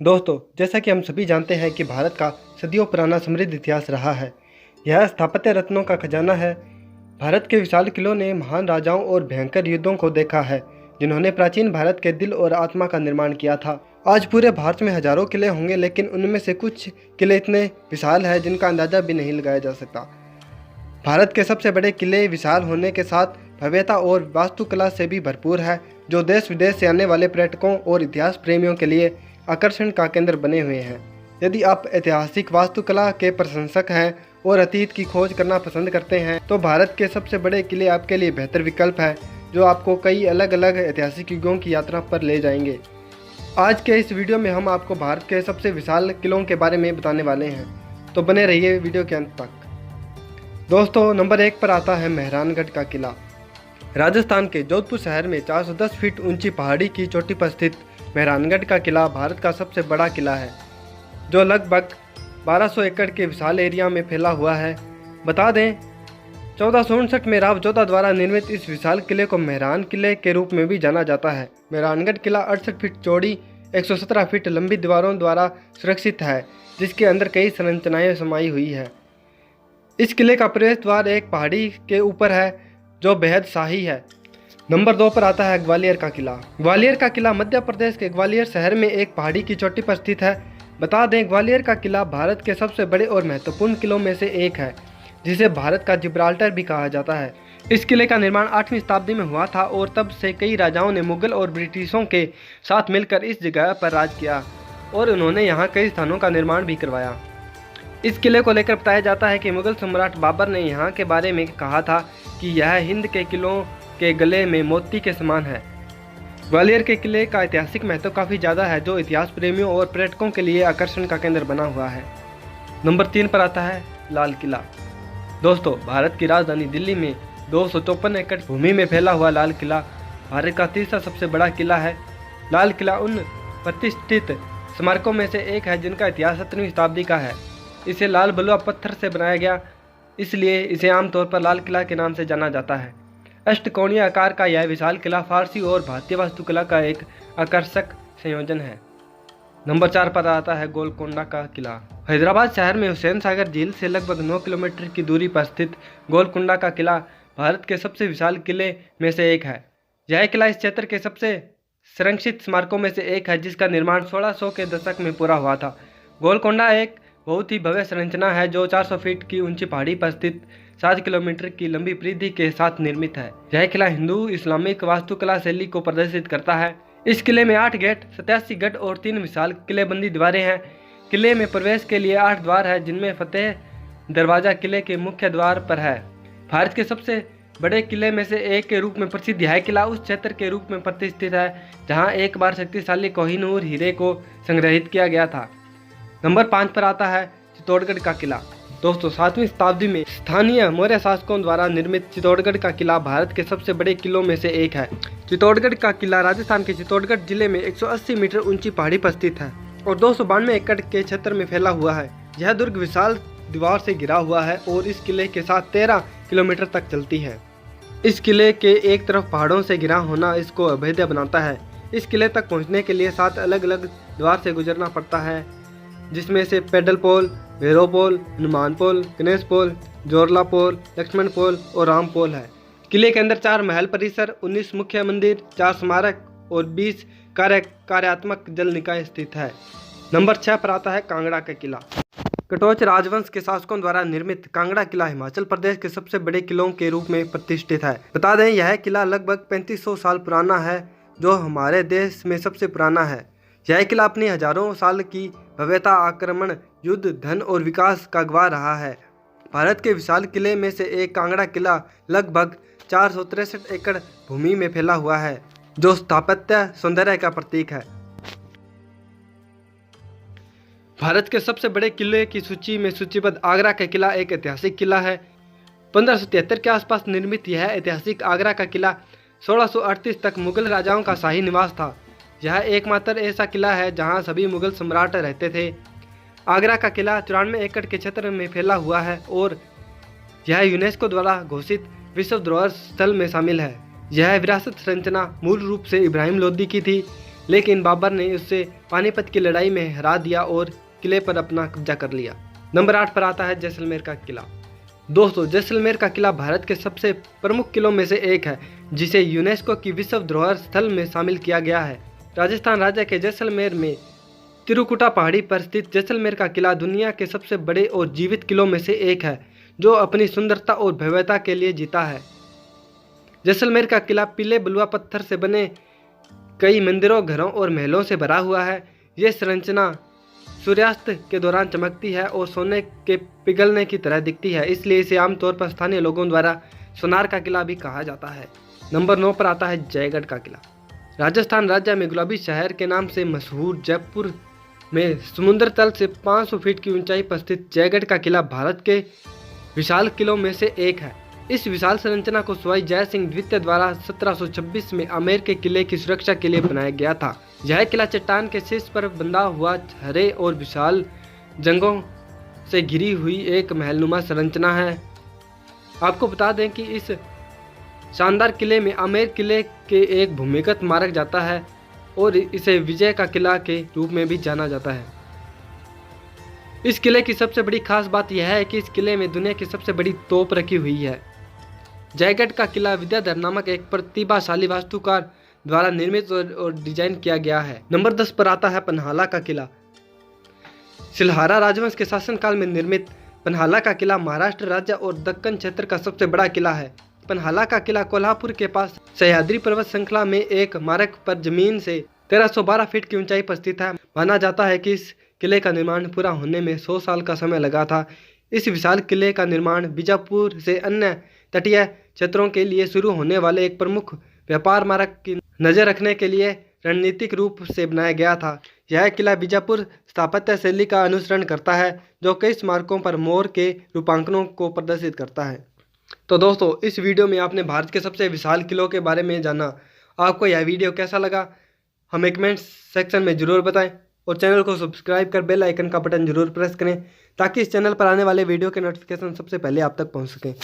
दोस्तों, जैसा कि हम सभी जानते हैं कि भारत का सदियों पुराना समृद्ध इतिहास रहा है। यह स्थापत्य रत्नों का खजाना है। भारत के विशाल किलों ने महान राजाओं और भयंकर युद्धों को देखा है, जिन्होंने प्राचीन भारत के दिल और आत्मा का निर्माण किया था। आज पूरे भारत में हजारों किले होंगे, लेकिन उनमें से कुछ किले इतने विशाल हैं जिनका अंदाजा भी नहीं लगाया जा सकता। भारत के सबसे बड़े किले विशाल होने के साथ भव्यता और वास्तुकला से भी भरपूर है, जो देश विदेश से आने वाले पर्यटकों और इतिहास प्रेमियों के लिए आकर्षण का केंद्र बने हुए हैं। यदि आप ऐतिहासिक वास्तुकला के प्रशंसक हैं और अतीत की खोज करना पसंद करते हैं, तो भारत के सबसे बड़े किले आपके लिए बेहतर विकल्प है, जो आपको कई अलग अलग ऐतिहासिक युगों की यात्रा पर ले जाएंगे। आज के इस वीडियो में हम आपको भारत के सबसे विशाल किलों के बारे में बताने वाले हैं, तो बने रहिए वीडियो के अंत तक। दोस्तों, नंबर 1 पर आता है मेहरानगढ़ का किला। राजस्थान के जोधपुर शहर में 410 फीट ऊंची पहाड़ी की चोटी पर स्थित मेहरानगढ़ का किला भारत का सबसे बड़ा किला है, जो लगभग 1200 एकड़ के विशाल एरिया में फैला हुआ है। बता दें, 1459 में राव जोधा द्वारा निर्मित इस विशाल किले को मेहरान किले के रूप में भी जाना जाता है। मेहरानगढ़ किला 68 फीट चौड़ी 117 फीट लंबी दीवारों द्वारा सुरक्षित है, जिसके अंदर कई संरचनाएं समाई हुई है। इस किले का प्रवेश द्वार एक पहाड़ी के ऊपर है, जो बेहद शाही है। नंबर 2 पर आता है ग्वालियर का किला। ग्वालियर का किला मध्य प्रदेश के ग्वालियर शहर में एक पहाड़ी की चोटी पर स्थित है। बता दें, ग्वालियर का किला भारत के सबसे बड़े और महत्वपूर्ण किलों में से एक है, जिसे भारत का जिब्राल्टर भी कहा जाता है। इस किले का निर्माण 8वीं शताब्दी में हुआ था और तब से कई राजाओं ने मुगल और ब्रिटिशों के साथ मिलकर इस जगह पर राज किया और उन्होंने यहाँ कई स्थानों का निर्माण भी करवाया। इस किले को लेकर बताया जाता है कि मुगल सम्राट बाबर ने यहाँ के बारे में कहा था कि यह हिंद के किलों के गले में मोती के समान है। ग्वालियर के किले का ऐतिहासिक महत्व काफ़ी ज़्यादा है, जो इतिहास प्रेमियों और पर्यटकों के लिए आकर्षण का केंद्र बना हुआ है। नंबर 3 पर आता है लाल किला। दोस्तों, भारत की राजधानी दिल्ली में 254 एकड़ भूमि में फैला हुआ लाल किला भारत का तीसरा सबसे बड़ा किला है। लाल किला उन प्रतिष्ठित स्मारकों में से एक है जिनका इतिहास 17वीं शताब्दी का है। इसे लाल बलुआ पत्थर से बनाया गया, इसलिए इसे आमतौर पर लाल किला के नाम से जाना जाता है। अष्टकोणीय आकार का यह विशाल किला फारसी और भारतीय वास्तुकला का एक आकर्षक संयोजन है। नंबर 4 पर आता है गोलकोंडा का किला। हैदराबाद शहर में हुसैन सागर झील से लगभग 9 किलोमीटर की दूरी पर स्थित गोलकोंडा का किला भारत के सबसे विशाल किले में से एक है। यह किला इस क्षेत्र के सबसे संरक्षित स्मारकों में से एक है, जिसका निर्माण 1600 के दशक में पूरा हुआ था। गोलकोंडा एक बहुत ही भव्य संरचना है, जो 400 फीट की ऊंची पहाड़ी पर स्थित 7 किलोमीटर की लंबी परिधि के साथ निर्मित है। यह किला हिंदू इस्लामिक वास्तुकला शैली को प्रदर्शित करता है। इस किले में 8 गेट, 87 गढ़ और 3 विशाल किलेबंदी दीवारें हैं। किले में प्रवेश के लिए 8 द्वार है, जिनमें फतेह दरवाजा किले के मुख्य द्वार पर है। भारत के सबसे बड़े किले में से एक के रूप में प्रसिद्ध यह किला उस क्षेत्र के रूप में प्रतिष्ठित है जहाँ एक बार शक्तिशाली कोहिनूर हीरे को संग्रहित किया गया था। नंबर 5 पर आता है चित्तौड़गढ़ का किला। दोस्तों, 7वीं शताब्दी में स्थानीय मौर्य शासकों द्वारा निर्मित चित्तौड़गढ़ का किला भारत के सबसे बड़े किलों में से एक है। चित्तौड़गढ़ का किला राजस्थान के चित्तौड़गढ़ जिले में 180 मीटर ऊंची पहाड़ी पर स्थित है और 292 एकड़ के क्षेत्र में फैला हुआ है। यह दुर्ग विशाल दीवार से घिरा हुआ है और इस किले के साथ 13 किलोमीटर तक चलती है। इस किले के एक तरफ पहाड़ों से घिरा होना इसको अभेद्य बनाता है। इस किले तक पहुँचने के लिए 7 अलग अलग द्वार से गुजरना पड़ता है, जिसमें से पैदल पोल, भैरव पोल, हनुमान पोल, गणेश पोल, जोरला पोल, लक्ष्मण पोल और राम पोल है। किले के अंदर 4 महल परिसर, 19 मुख्य मंदिर, 4 स्मारक और 20 कार्यात्मक जल निकाय स्थित है। नंबर 6 पर आता है कांगड़ा का किला। कटोच राजवंश के शासकों द्वारा निर्मित कांगड़ा किला हिमाचल प्रदेश के सबसे बड़े किलों के रूप में प्रतिष्ठित है। बता दें, यह किला लगभग 3500 साल पुराना है, जो हमारे देश में सबसे पुराना है। यह किला अपनी हजारों साल की भव्यता, आक्रमण, युद्ध, धन और विकास का गवाह रहा है। भारत के विशाल किले में से एक कांगड़ा किला लगभग 463 एकड़ भूमि में फैला हुआ है, जो स्थापत्य सौंदर्य का प्रतीक है। भारत के सबसे बड़े किले की सूची में सूचीबद्ध आगरा का किला एक ऐतिहासिक किला है। 1573 के आसपास निर्मित यह ऐतिहासिक आगरा का किला 1638 तक मुगल राजाओं का शाही निवास था। यह एकमात्र ऐसा किला है जहां सभी मुगल सम्राट रहते थे। आगरा का किला 94 एकड़ के क्षेत्र में फैला हुआ है और यह यूनेस्को द्वारा घोषित विश्व धरोहर स्थल में शामिल है। यह विरासत संरचना मूल रूप से इब्राहिम लोदी की थी, लेकिन बाबर ने उससे पानीपत की लड़ाई में हरा दिया और किले पर अपना कब्जा कर लिया। नंबर 8 पर आता है जैसलमेर का किला। दोस्तों, जैसलमेर का किला भारत के सबसे प्रमुख किलों में से एक है, जिसे यूनेस्को की विश्व धरोहर स्थल में शामिल किया गया है। राजस्थान राज्य के जैसलमेर में त्रिकुटा पहाड़ी पर स्थित जैसलमेर का किला दुनिया के सबसे बड़े और जीवित किलों में से एक है, जो अपनी सुंदरता और भव्यता के लिए जीता है। जैसलमेर का किला पीले बलुआ पत्थर से बने कई मंदिरों, घरों और महलों से भरा हुआ है। यह संरचना सूर्यास्त के दौरान चमकती है और सोने के पिघलने की तरह दिखती है, इसलिए इसे आमतौर पर स्थानीय लोगों द्वारा सोनार का किला भी कहा जाता है। नंबर 9 पर आता है जयगढ़ का किला। राजस्थान राज्य में गुलाबी शहर के नाम से मशहूर जयपुर में समुद्र तल से 500 फीट की ऊंचाई पर स्थित जयगढ़ का किला भारत के विशाल किलों में से एक है। इस विशाल संरचना को सवाई जय सिंह द्वितीय द्वारा 1726 में आमेर के किले की सुरक्षा के लिए बनाया गया था। यह किला चट्टान के शीर्ष पर बंधा हुआ हरे और विशाल जंगों से घिरी हुई एक महलनुमा संरचना है। आपको बता दें कि इस शानदार किले में आमेर किले के एक भूमिगत मार्ग जाता है और इसे विजय का किला के रूप में भी जाना जाता है। इस किले की सबसे बड़ी खास बात यह है कि इस किले में दुनिया की सबसे बड़ी तोप रखी हुई है। जयगढ़ का किला विद्याधर नामक एक प्रतिभाशाली वास्तुकार द्वारा निर्मित और डिजाइन किया गया है। नंबर 10 पर आता है पन्हाला का किला। सिलहारा राजवंश के शासनकाल में निर्मित पन्हाला का किला महाराष्ट्र राज्य और दक्कन क्षेत्र का सबसे बड़ा किला है। पन्हाला का किला कोल्हापुर के पास सह्याद्री पर्वत श्रृंखला में एक मार्ग पर जमीन से 1312 फीट की ऊंचाई पर स्थित है। माना जाता है कि इस किले का निर्माण पूरा होने में 100 साल का समय लगा था। इस विशाल किले का निर्माण बीजापुर से अन्य तटीय क्षेत्रों के लिए शुरू होने वाले एक प्रमुख व्यापार मार्ग की नजर रखने के लिए रणनीतिक रूप से बनाया गया था। यह किला बीजापुर स्थापत्य शैली का अनुसरण करता है, जो कई स्मारकों पर मोर के रूपांकनों को प्रदर्शित करता है। तो दोस्तों, इस वीडियो में आपने भारत के सबसे विशाल किलों के बारे में जाना। आपको यह वीडियो कैसा लगा हमें कमेंट सेक्शन में ज़रूर बताएं और चैनल को सब्सक्राइब कर बेल आइकन का बटन जरूर प्रेस करें, ताकि इस चैनल पर आने वाले वीडियो के नोटिफिकेशन सबसे पहले आप तक पहुंच सकें।